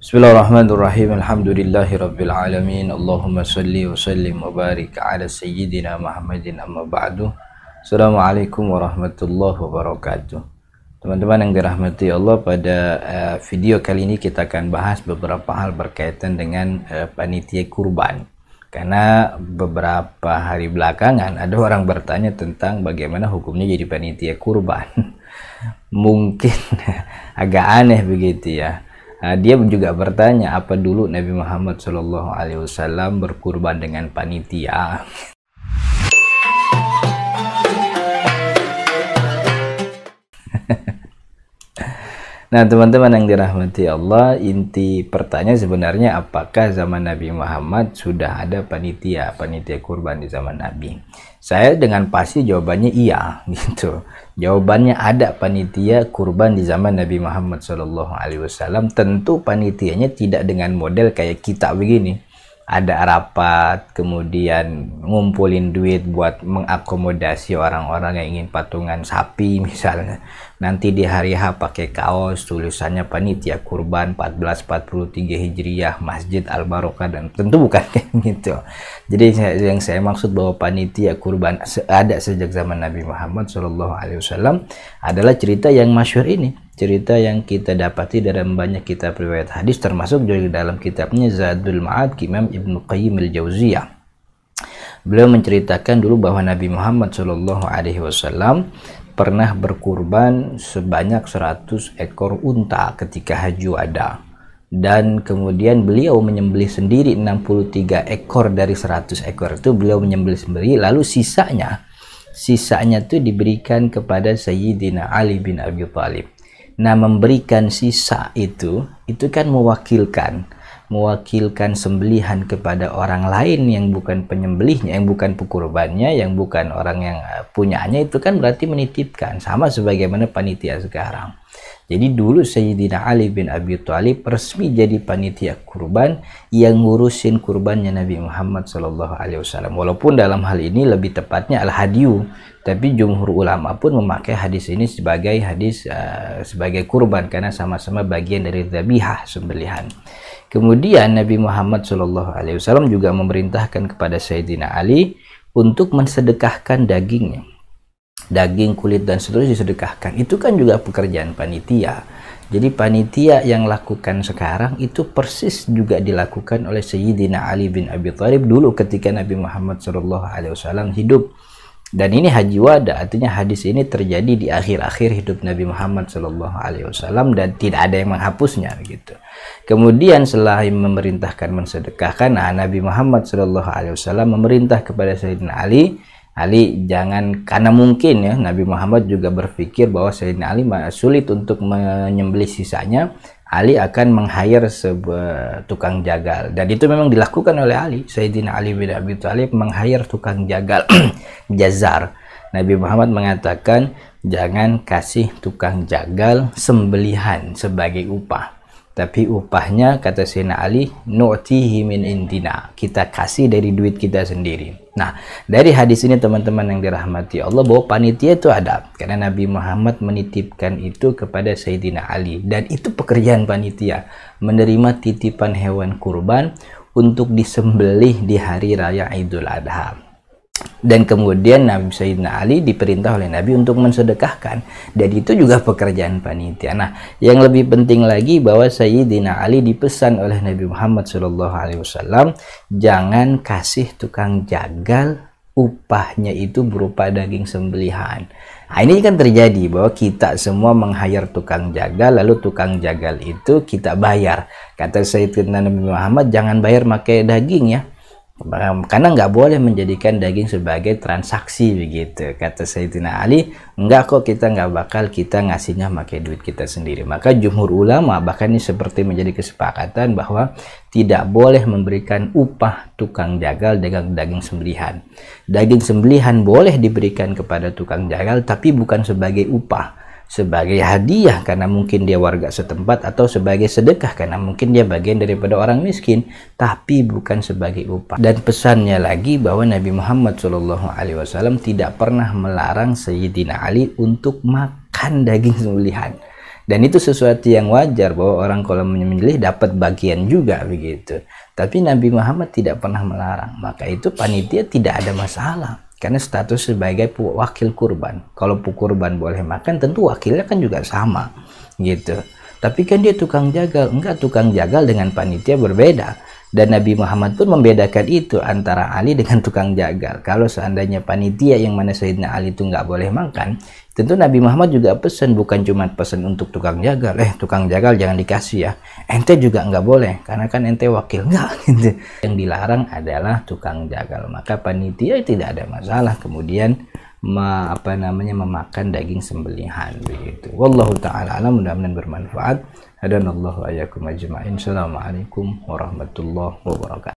Bismillahirrahmanirrahim. Alhamdulillahirabbil alamin. Allahumma shalli wa sallim wa barik ala sayyidina Muhammadin amma ba'du. Assalamualaikum warahmatullahi wabarakatuh. Teman-teman yang dirahmati Allah, pada video kali ini kita akan bahas beberapa hal berkaitan dengan panitia kurban. Karena beberapa hari belakangan ada orang bertanya tentang bagaimana hukumnya jadi panitia kurban. Mungkin agak aneh begitu ya. Dia juga bertanya, apa dulu Nabi Muhammad SAW berkurban dengan panitia? Nah, teman-teman yang dirahmati Allah, inti pertanyaan sebenarnya apakah zaman Nabi Muhammad sudah ada panitia kurban di zaman Nabi? Saya dengan pasti jawabannya iya gitu. Jawabannya ada panitia kurban di zaman Nabi Muhammad SAW. Tentu panitianya tidak dengan model kayak kita begini. Ada rapat, kemudian ngumpulin duit buat mengakomodasi orang-orang yang ingin patungan sapi misalnya. Nanti di hari H pakai kaos tulisannya panitia kurban 1443 Hijriah Masjid Al-Barokah, dan tentu bukan kayak gitu. Jadi yang saya maksud bahwa panitia kurban ada sejak zaman Nabi Muhammad SAW adalah cerita yang masyhur ini. Cerita yang kita dapati dalam banyak kitab riwayat hadis, termasuk juga dalam kitabnya Zadul Ma'ad Imam Ibnu Qayyim al-Jauziyah. Beliau menceritakan dulu bahwa Nabi Muhammad SAW pernah berkurban sebanyak 100 ekor unta ketika Haji Wada. Dan kemudian beliau menyembelih sendiri 63 ekor dari 100 ekor itu beliau menyembelih sendiri, lalu sisanya itu diberikan kepada Sayyidina Ali bin Abi Thalib. Nah, memberikan sisa itu kan mewakilkan sembelihan kepada orang lain yang bukan penyembelihnya, yang bukan pekurbannya, yang bukan orang yang punyanya, itu kan berarti menitipkan, sama sebagaimana panitia sekarang. Jadi dulu Sayyidina Ali bin Abi Thalib resmi jadi panitia kurban yang ngurusin kurbannya Nabi Muhammad SAW. Walaupun dalam hal ini lebih tepatnya al-hadiyu, tapi jumhur ulama pun memakai hadis ini sebagai sebagai kurban karena sama-sama bagian dari dzabihah, sembelihan. Kemudian Nabi Muhammad SAW juga memerintahkan kepada Sayyidina Ali untuk mensedekahkan dagingnya. Daging, kulit, dan seterusnya disedekahkan. Itu kan juga pekerjaan panitia. Jadi panitia yang lakukan sekarang itu persis juga dilakukan oleh Sayyidina Ali bin Abi Thalib dulu ketika Nabi Muhammad SAW hidup. Dan ini Haji Wada, artinya hadis ini terjadi di akhir-akhir hidup Nabi Muhammad SAW dan tidak ada yang menghapusnya gitu. Kemudian setelah memerintahkan mensedekahkan, Nabi Muhammad SAW memerintah kepada Sayyidina Ali jangan, karena mungkin ya Nabi Muhammad juga berpikir bahwa Sayyidina Ali sulit untuk menyembelih sisanya, Ali akan meng-hire sebuah tukang jagal, dan itu memang dilakukan oleh Ali. Sayyidina Ali bin Abi Thalib meng-hire tukang jagal jazar. Nabi Muhammad mengatakan jangan kasih tukang jagal sembelihan sebagai upah, tapi upahnya, kata Sayyidina Ali, nu'tihi min indina, kita kasih dari duit kita sendiri. Nah, dari hadis ini teman-teman yang dirahmati Allah, bahwa panitia itu ada karena Nabi Muhammad menitipkan itu kepada Sayyidina Ali, dan itu pekerjaan panitia, menerima titipan hewan kurban untuk disembelih di hari raya Idul Adha. Dan kemudian Nabi Sayyidina Ali diperintah oleh Nabi untuk mensedekahkan, dan itu juga pekerjaan panitia. Nah, yang lebih penting lagi bahwa Sayyidina Ali dipesan oleh Nabi Muhammad SAW jangan kasih tukang jagal upahnya itu berupa daging sembelihan. Nah, ini kan terjadi bahwa kita semua meng-hire tukang jagal, lalu tukang jagal itu kita bayar. Kata Sayyidina Nabi Muhammad, jangan bayar pakai daging ya, karena nggak boleh menjadikan daging sebagai transaksi begitu. Kata Sayyidina Ali, enggak kok, kita nggak bakal, kita ngasihnya pakai duit kita sendiri. Maka jumhur ulama bahkan ini seperti menjadi kesepakatan bahwa tidak boleh memberikan upah tukang jagal dengan daging sembelihan. Daging sembelihan boleh diberikan kepada tukang jagal, tapi bukan sebagai upah, sebagai hadiah karena mungkin dia warga setempat, atau sebagai sedekah karena mungkin dia bagian daripada orang miskin, tapi bukan sebagai upah. Dan pesannya lagi bahwa Nabi Muhammad SAW tidak pernah melarang Sayyidina Ali untuk makan daging sembelihan. Dan itu sesuatu yang wajar bahwa orang kalau menyembelih dapat bagian juga begitu. Tapi Nabi Muhammad tidak pernah melarang. Maka itu panitia tidak ada masalah. Karena status sebagai wakil kurban. Kalau kurban boleh makan, tentu wakilnya kan juga sama gitu. Tapi kan dia tukang jagal. Enggak, tukang jagal dengan panitia berbeda. Dan Nabi Muhammad pun membedakan itu antara Ali dengan tukang jagal. Kalau seandainya panitia yang mana Sayyidina Ali itu nggak boleh makan, tentu Nabi Muhammad juga pesan, bukan cuma pesan untuk tukang jagal, tukang jagal jangan dikasih ya, ente juga nggak boleh karena kan ente wakil, nggak gitu. Yang dilarang adalah tukang jagal. Maka panitia tidak ada masalah kemudian memakan daging sembelihan begitu. Wallahu taala alam, mudah-mudahan bermanfaat. Hadanallahu ayyakum ajma'in. Assalamualaikum warahmatullahi wabarakatuh.